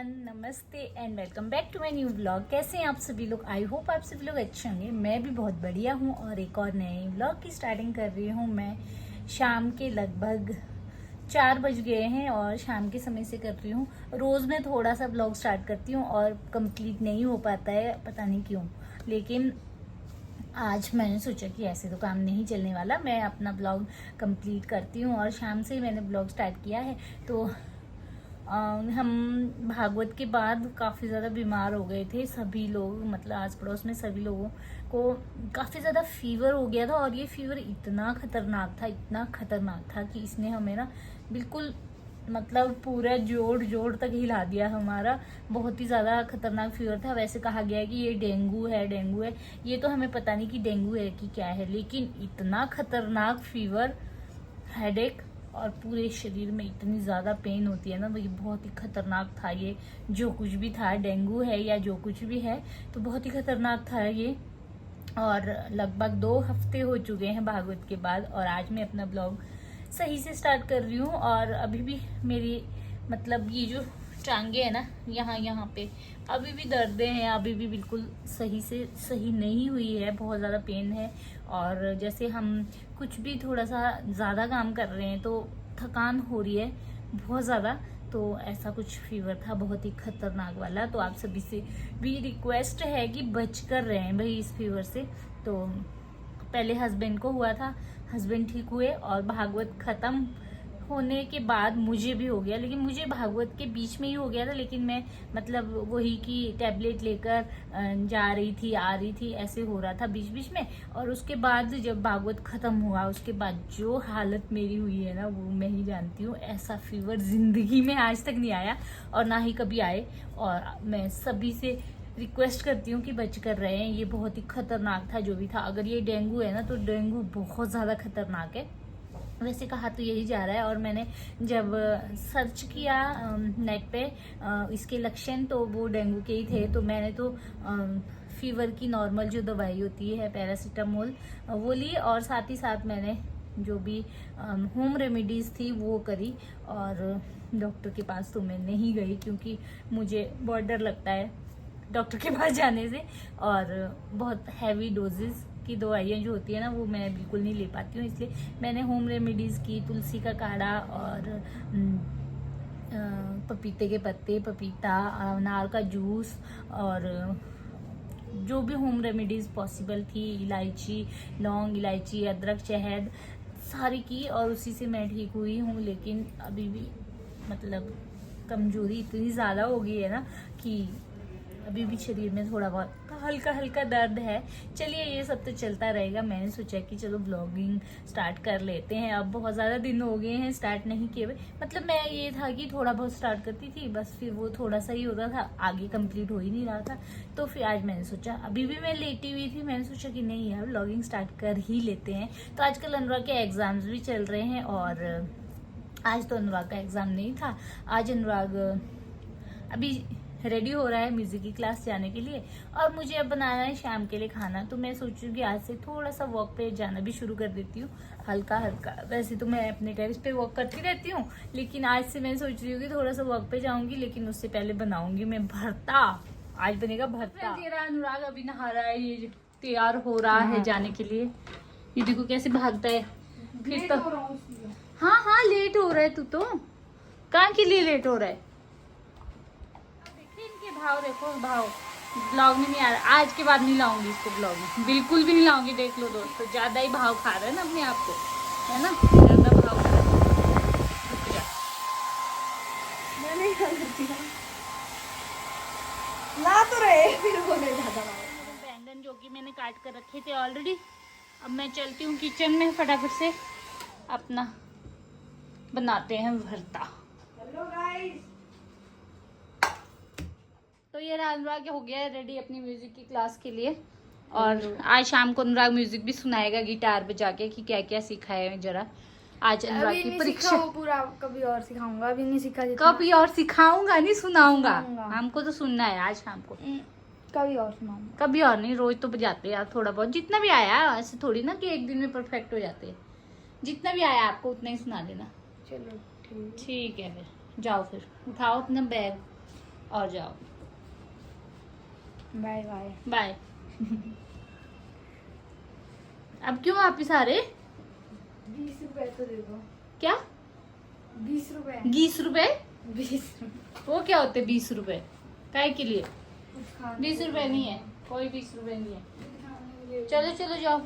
Everyone, नमस्ते and welcome back to my new vlog. कैसे हैं आप सभी लोग? आई होप आप सभी लोग अच्छे होंगे। मैं भी बहुत बढ़िया हूँ और एक और नए व्लॉग की स्टार्टिंग कर रही हूँ। मैं शाम के लगभग 4 बज गए हैं और शाम के समय से कर रही हूँ। रोज़ मैं थोड़ा सा व्लॉग स्टार्ट करती हूँ और कंप्लीट नहीं हो पाता है, पता नहीं क्यों। लेकिन आज मैंने सोचा कि ऐसे तो काम नहीं चलने वाला, मैं अपना ब्लॉग कंप्लीट करती हूँ। और शाम से ही मैंने ब्लॉग स्टार्ट किया है। तो हम भागवत के बाद काफ़ी ज़्यादा बीमार हो गए थे सभी लोग, मतलब आस पड़ोस में सभी लोगों को काफ़ी ज़्यादा फीवर हो गया था। और ये फीवर इतना खतरनाक था कि इसने हमें ना बिल्कुल मतलब पूरा जोड़ तक हिला दिया हमारा। बहुत ही ज़्यादा खतरनाक फीवर था। वैसे कहा गया है कि ये डेंगू है। ये तो हमें पता नहीं कि डेंगू है कि क्या है, लेकिन इतना खतरनाक फीवर, हेडेक और पूरे शरीर में इतनी ज़्यादा पेन होती है ना, तो ये बहुत ही खतरनाक था। ये जो कुछ भी था, डेंगू है या जो कुछ भी है, तो बहुत ही खतरनाक था ये। और लगभग 2 हफ्ते हो चुके हैं भागवत के बाद और आज मैं अपना ब्लॉग सही से स्टार्ट कर रही हूँ। और अभी भी मेरी मतलब ये जो टांगे है ना, यहाँ पे अभी भी दर्दें हैं, अभी भी बिल्कुल सही नहीं हुई है, बहुत ज़्यादा पेन है। और जैसे हम कुछ भी थोड़ा सा ज़्यादा काम कर रहे हैं तो थकान हो रही है बहुत ज़्यादा। तो ऐसा कुछ फीवर था, बहुत ही खतरनाक वाला। तो आप सभी से भी रिक्वेस्ट है कि बच कर रहें भाई इस फीवर से। तो पहले हस्बैंड को हुआ था, हस्बैंड ठीक हुए और भागवत खत्म होने के बाद मुझे भी हो गया। लेकिन मुझे भागवत के बीच में ही हो गया था, लेकिन मैं मतलब वही की टैबलेट लेकर जा रही थी, आ रही थी, ऐसे हो रहा था बीच में। और उसके बाद जब भागवत खत्म हुआ उसके बाद जो हालत मेरी हुई है ना, वो मैं ही जानती हूँ। ऐसा फीवर जिंदगी में आज तक नहीं आया और ना ही कभी आए। और मैं सभी से रिक्वेस्ट करती हूँ कि बच कर रहे हैं। ये बहुत ही खतरनाक था जो भी था। अगर ये डेंगू है ना, तो डेंगू बहुत ज़्यादा खतरनाक है। वैसे कहा तो यही जा रहा है। और मैंने जब सर्च किया नेट पे इसके लक्षण, तो वो डेंगू के ही थे। तो मैंने तो फीवर की नॉर्मल जो दवाई होती है पैरासीटामोल वो ली, और साथ ही साथ मैंने जो भी होम रेमेडीज़ थी वो करी। और डॉक्टर के पास तो मैं नहीं गई क्योंकि मुझे बहुत डर लगता है डॉक्टर के पास जाने से। और बहुत हैवी डोजेस की दवाइयाँ जो होती है ना, वो मैं बिल्कुल नहीं ले पाती हूँ। इसलिए मैंने होम रेमेडीज़ की, तुलसी का काढ़ा और पपीते के पत्ते, पपीता, अनार का जूस, और जो भी होम रेमेडीज़ पॉसिबल थी, इलायची, लौंग, इलायची, अदरक, शहद, सारी की। और उसी से मैं ठीक हुई हूँ। लेकिन अभी भी मतलब कमजोरी इतनी ज़्यादा हो गई है ना कि अभी भी शरीर में थोड़ा बहुत हल्का दर्द है। चलिए ये सब तो चलता रहेगा। मैंने सोचा कि चलो ब्लॉगिंग स्टार्ट कर लेते हैं। अब बहुत ज़्यादा दिन हो गए हैं स्टार्ट नहीं किए हुए। मतलब मैं ये था कि थोड़ा बहुत स्टार्ट करती थी, बस फिर वो थोड़ा सा ही होता था, आगे कंप्लीट हो ही नहीं रहा था। तो फिर आज मैंने सोचा, अभी भी मैं लेटी हुई थी, मैंने सोचा कि नहीं यार ब्लॉगिंग स्टार्ट कर ही लेते हैं। तो आजकल अनुराग के एग्ज़ाम्स भी चल रहे हैं और आज तो अनुराग का एग्ज़ाम नहीं था। आज अनुराग अभी रेडी हो रहा है म्यूजिक की क्लास जाने के लिए, और मुझे अब बनाना है शाम के लिए खाना। तो मैं सोच रही हूँ कि आज से थोड़ा सा वॉक पे जाना भी शुरू कर देती हूँ, हल्का। वैसे तो मैं अपने टेरेस पे वॉक करती रहती हूँ, लेकिन आज से मैं सोच रही हूँ कि थोड़ा सा वॉक पे जाऊंगी। लेकिन उससे पहले बनाऊंगी मैं भरता। आज बनेगा भरता। अनुराग अभी नहा रहा है, ये तैयार हो रहा है जाने के लिए। ये देखो कैसे भागता है फिर तो। हाँ लेट हो रहा है। तू तो कहाँ के लिए लेट हो रहा है? भाव देखो, भाव ब्लॉग में नहीं आ रहा। आज के बाद नहीं लाऊंगी इसको ब्लॉग में, बिल्कुल भी नहीं लाऊंगी। देख लो दोस्तों, ज्यादा ही भाव खा रहा है ना अपने आप को, है ना, ज्यादा भाव खा रहा है। मैं नहीं खा सकती, ला तो रहे फिर बोले ज्यादा भाव। बैंगन जो कि मैंने काट कर रखे थे ऑलरेडी, अब मैं चलती हूँ किचन में, फटाफट से अपना बनाते हैं भरता। Hello guys. तो ये अनुराग हो गया है रेडी अपनी म्यूजिक की क्लास के लिए। और आज शाम को अनुराग म्यूजिक भी सुनाएगा गिटार बजा के कि क्या क्या सीखा है जरा। आज अनुराग की परीक्षा पूरा कभी और सिखाऊंगा, अभी नहीं सीखा। कभी और सिखाऊंगा नहीं, सुनाऊंगा। हमको तो सुनना है आज शाम को, कभी और सुनाऊंगा। कभी और नहीं, रोज तो बजाते यार थोड़ा बहुत, जितना भी आया। ऐसे थोड़ी ना कि एक दिन में परफेक्ट हो जाते हैं। जितना भी आया आपको उतना ही सुना देना। चलो ठीक है, फिर जाओ, फिर उठाओ अपना बैग। और जाओ, बाय बाय। बाय। अब क्यों वापिस आ रहे? 20 रुपए तो दे दो। क्या? 20 रुपए। 20 रुपए? 20 वो क्या होते 20 रुपए? काय के लिए? कुछ खाने 20 रुपए नहीं है, कोई 20 रुपए नहीं है। चलो चलो जाओ।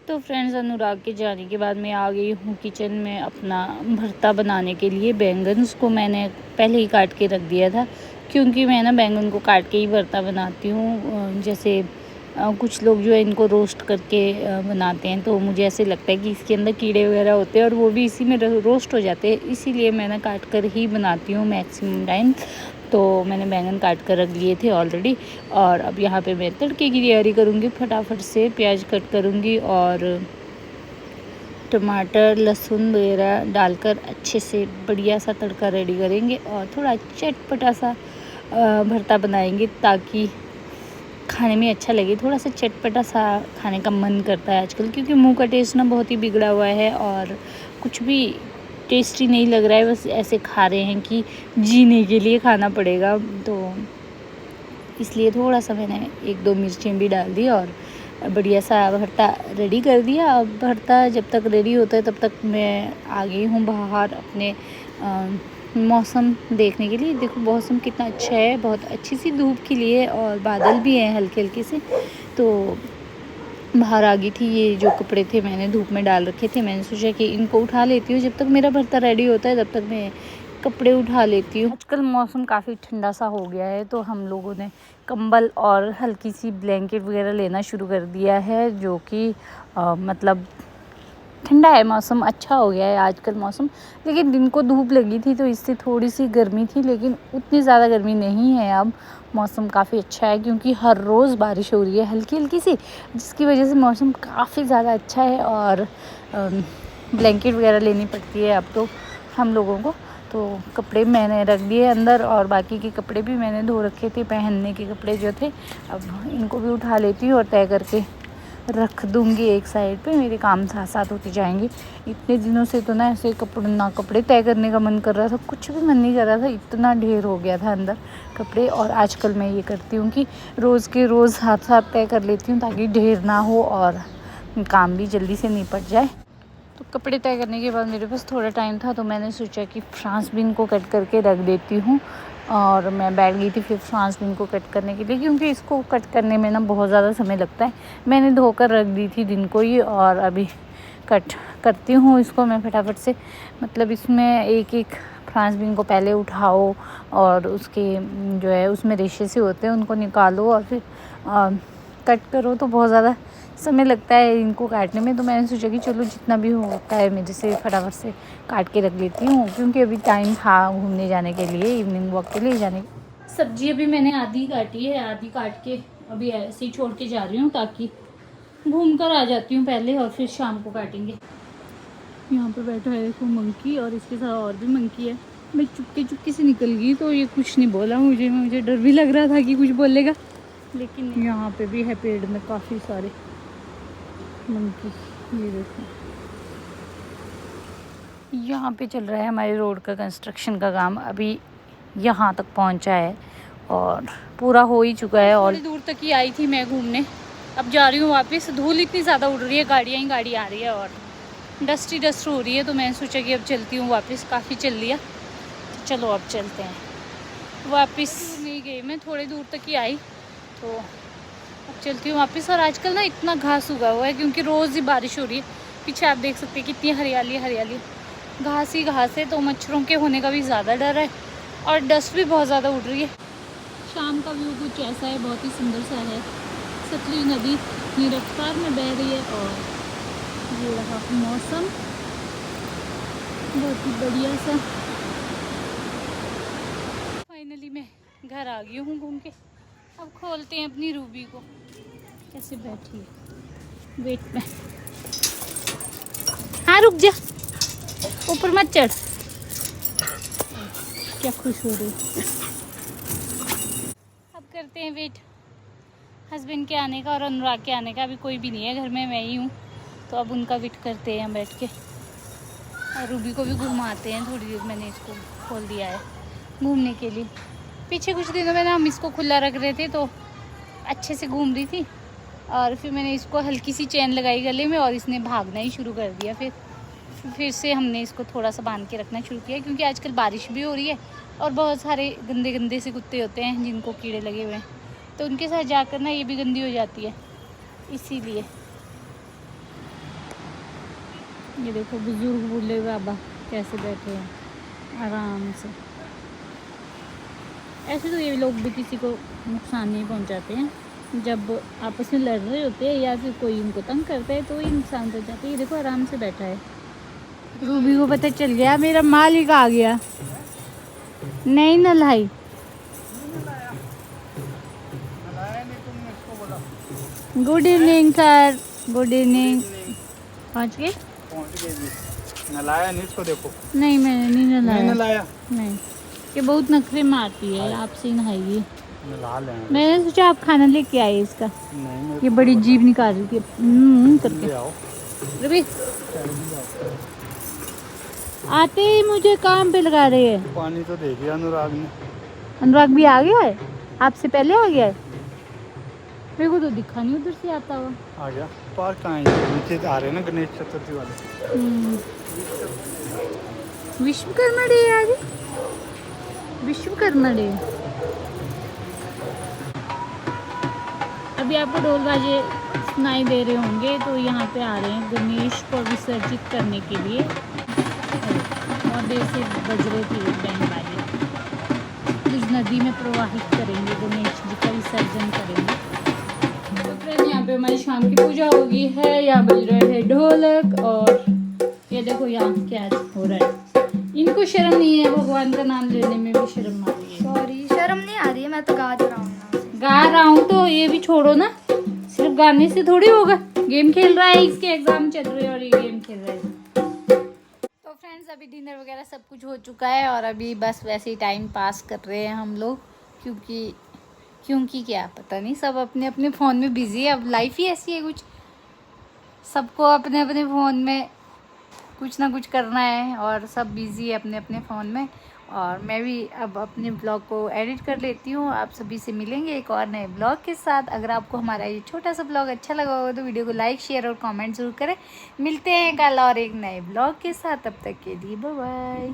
तो फ्रेंड्स, अनुराग के जाने के बाद मैं आ गई हूँ किचन में अपना भरता बनाने के लिए। बैंगन्स को मैंने पहले ही काट के रख दिया था, क्योंकि मैं ना बैंगन को काट के ही भरता बनाती हूँ। जैसे कुछ लोग जो है इनको रोस्ट करके बनाते हैं, तो मुझे ऐसे लगता है कि इसके अंदर कीड़े वगैरह होते हैं और वो भी इसी में रोस्ट हो जाते हैं, इसीलिए मैं ना काट कर ही बनाती हूँ मैक्सिमम टाइम। तो मैंने बैंगन काट कर रख लिए थे ऑलरेडी, और अब यहाँ पे मैं तड़के की तैयारी करूँगी। फटाफट से प्याज कट करूँगी और टमाटर लहसुन वगैरह डालकर अच्छे से बढ़िया सा तड़का रेडी करेंगे और थोड़ा चटपटा सा भरता बनाएंगे, ताकि खाने में अच्छा लगे। थोड़ा सा चटपटा सा खाने का मन करता है आजकल, क्योंकि मुंह का टेस्ट ना बहुत ही बिगड़ा हुआ है और कुछ भी टेस्टी नहीं लग रहा है। बस ऐसे खा रहे हैं कि जीने के लिए खाना पड़ेगा, तो इसलिए थोड़ा सा मैंने 1-2 मिर्चें भी डाल दी और बढ़िया सा भरता रेडी कर दिया। अब भरता जब तक रेडी होता है तब तक मैं आ गई हूँ बाहर अपने मौसम देखने के लिए। देखो मौसम कितना अच्छा है, बहुत अच्छी सी धूप खिली है और बादल भी हैं हल्के हल्के से। तो बाहर आ गई थी, ये जो कपड़े थे मैंने धूप में डाल रखे थे, मैंने सोचा कि इनको उठा लेती हूँ। जब तक मेरा भरता रेडी होता है तब तक मैं कपड़े उठा लेती हूँ। आजकल मौसम काफ़ी ठंडा सा हो गया है, तो हम लोगों ने कंबल और हल्की सी ब्लैंकेट वगैरह लेना शुरू कर दिया है, जो कि मतलब ठंडा है, मौसम अच्छा हो गया है आजकल मौसम। लेकिन दिन को धूप लगी थी तो इससे थोड़ी सी गर्मी थी, लेकिन उतनी ज़्यादा गर्मी नहीं है। अब मौसम काफ़ी अच्छा है, क्योंकि हर रोज़ बारिश हो रही है हल्की हल्की सी, जिसकी वजह से मौसम काफ़ी ज़्यादा अच्छा है। और ब्लैंकेट वगैरह लेनी पड़ती है अब तो हम लोगों को। तो कपड़े मैंने रख दिए अंदर और बाकी के कपड़े भी मैंने धो रखे थे, पहनने के कपड़े जो थे। अब इनको भी उठा लेती हूँ और तय करके रख दूँगी एक साइड पे, मेरे काम साथ साथ होते जाएंगे। इतने दिनों से तो ना ऐसे कपड़े तय करने का मन कर रहा था, कुछ भी मन नहीं कर रहा था, इतना ढेर हो गया था अंदर कपड़े। और आजकल मैं ये करती हूँ कि रोज़ के रोज़ साथ साथ तय कर लेती हूँ, ताकि ढेर ना हो और काम भी जल्दी से निपट जाए। तो कपड़े तय करने के बाद मेरे पास थोड़ा टाइम था, तो मैंने सोचा कि फ्रांस बीन को कट करके रख देती हूँ। और मैं बैठ गई थी फिर फ्रांस बीन को कट करने के लिए, क्योंकि इसको कट करने में ना बहुत ज़्यादा समय लगता है। मैंने धोकर रख दी थी दिन को ही, और अभी कट करती हूँ इसको मैं फटाफट से। मतलब इसमें एक एक फ्रांस बीन को पहले उठाओ और उसके जो है उसमें रेशे से होते हैं उनको निकालो और फिर कट करो, तो बहुत ज़्यादा समय लगता है इनको काटने में। तो मैंने सोचा कि चलो जितना भी होता है मेरे से फटाफट से काट के रख लेती हूँ, क्योंकि अभी टाइम था घूमने जाने के लिए, इवनिंग वॉक के लिए जाने। सब्जी अभी मैंने आधी काटी है, आधी काट के अभी ऐसे ही छोड़ के जा रही हूँ, ताकि घूम कर आ जाती हूँ पहले और फिर शाम को काटेंगे। यहाँ पर बैठा है देखो मंकी, और इसके साथ और भी मंकी है। मैं चुपके से निकल गई तो ये कुछ नहीं बोला मुझे डर भी लग रहा था कि कुछ बोलेगा, लेकिन यहाँ पे भी है पेड़ में काफ़ी सारे मंकी। ये देखो यहाँ पे चल रहा है हमारे रोड का कंस्ट्रक्शन का काम, अभी यहाँ तक पहुँचा है और पूरा हो ही चुका है। और दूर तक ही आई थी मैं घूमने, अब जा रही हूँ वापस। धूल इतनी ज़्यादा उड़ रही है, गाड़ियाँ ही गाड़ी आ रही है और डस्ट हो रही है, तो मैंने सोचा कि अब चलती हूँ वापस। काफ़ी चल लिया, तो चलो अब चलते हैं वापस। नहीं गई मैं, थोड़े दूर तक ही आई, तो अब चलती हूँ वापस। और आजकल ना इतना घास उगा हुआ है, क्योंकि रोज़ ही बारिश हो रही है। पीछे आप देख सकते हैं कितनी हरियाली, घास ही घास है, तो मच्छरों के होने का भी ज़्यादा डर है और डस्ट भी बहुत ज़्यादा उड़ रही है। शाम का व्यू कुछ ऐसा है, बहुत ही सुंदर सा है। सतलुज नदी अपनी रफ्तार में बह रही है और ये रहा मौसम बहुत ही बढ़िया सा। फाइनली मैं घर आ गई हूँ घूम के। अब खोलते हैं अपनी रूबी को। कैसे बैठी है वेट में। हाँ रुक जा, ऊपर मत चढ़। क्या खुश हो रही। अब करते हैं वेट हस्बैंड के आने का और अनुराग के आने का। अभी कोई भी नहीं है घर में, मैं ही हूँ, तो अब उनका वेट करते हैं बैठ के। और रूबी को भी घुमाते हैं थोड़ी देर। मैंने इसको खोल दिया है घूमने के लिए। पीछे कुछ दिनों में ना हम इसको खुला रख रहे थे तो अच्छे से घूम रही थी, और फिर मैंने इसको हल्की सी चेन लगाई गले में और इसने भागना ही शुरू कर दिया। फिर से हमने इसको थोड़ा सा बांध के रखना शुरू किया, क्योंकि आजकल बारिश भी हो रही है और बहुत सारे गंदे गंदे से कुत्ते होते हैं जिनको कीड़े लगे हुए हैं, तो उनके साथ जाकर ना ये भी गंदी हो जाती है, इसीलिए। ये देखो बुजुर्ग बूढ़े बाबा कैसे बैठे हैं आराम से। ऐसे तो ये लोग भी किसी को नुकसान नहीं पहुंचाते हैं, जब आपस में लड़ रहे होते हैं या फिर कोई उनको तंग करता है तो ही नुकसान पहुंचाते हैं। ये देखो आराम से बैठा है। रूबी को पता चल गया मेरा मालिक आ गया। नहीं नलाई good evening sir, good evening. पहुँच गए? नलाया नहीं इसको, देखो। नहीं मैंने नहीं नलाया। नहीं नलाया? नहीं, ये बहुत नखरे मारती है, आपसे ही नहाएगी। नला ले। मैंने सोचा आप खाना लेके आए इसका। नहीं, ये बड़ी जीभ निकाल रही थी करके। ले आओ। रूबी आते ही मुझे काम पे लगा रहे हैं। पानी तो दे दिया अनुराग ने। अनुराग भी आ गया है? आपसे पहले आ गया है? मेरे को तो दिखा नहीं उधर से आता हुआ। आ गया। पार्क कहाँ है? नीचे आ रहे हैं ना गणेश चतुर्थी वाले। विश्वकर्मा डे आज, विश्वकर्मा डे। अभी आपको ढोल बाजे सुनाई दे रहे होंगे, तो यहाँ पे आ रहे हैं गणेश को विसर्जित करने के लिए। बहुत देर से बज रहे थे बैंड बाजे। इस नदी में प्रवाहित करेंगे, गणेश जी का विसर्जन करेंगे। तो फ्रेंड यहाँ पे हमारी शाम की पूजा होगी है। यहाँ बज रहे हैं ढोलक, और ये देखो यहाँ क्या हो रहा है। इनको शर्म नहीं है, भगवान का नाम लेने में भी शर्म आ रही है। सॉरी, शर्म नहीं आ रही है, मैं तो गा तो रहा हूँ। गा रहा हूँ तो ये भी छोड़ो ना, सिर्फ गाने से थोड़ी होगा। गेम खेल रहा है, इसके एग्जाम चल रहे हैं और ये गेम खेल रहा है। तो फ्रेंड्स अभी डिनर वगैरह सब कुछ हो चुका है और अभी बस वैसे ही टाइम पास कर रहे हैं हम लोग, क्योंकि क्या पता नहीं, सब अपने अपने फ़ोन में बिजी है। अब लाइफ ही ऐसी है, कुछ सबको अपने अपने फ़ोन में कुछ ना कुछ करना है और सब बिजी है अपने अपने फ़ोन में। और मैं भी अब अपने ब्लॉग को एडिट कर लेती हूँ। आप सभी से मिलेंगे एक और नए ब्लॉग के साथ। अगर आपको हमारा ये छोटा सा ब्लॉग अच्छा लगा होगा तो वीडियो को लाइक, शेयर और कमेंट ज़रूर करें। मिलते हैं कल और एक नए ब्लॉग के साथ, तब तक के लिए बाय बाय।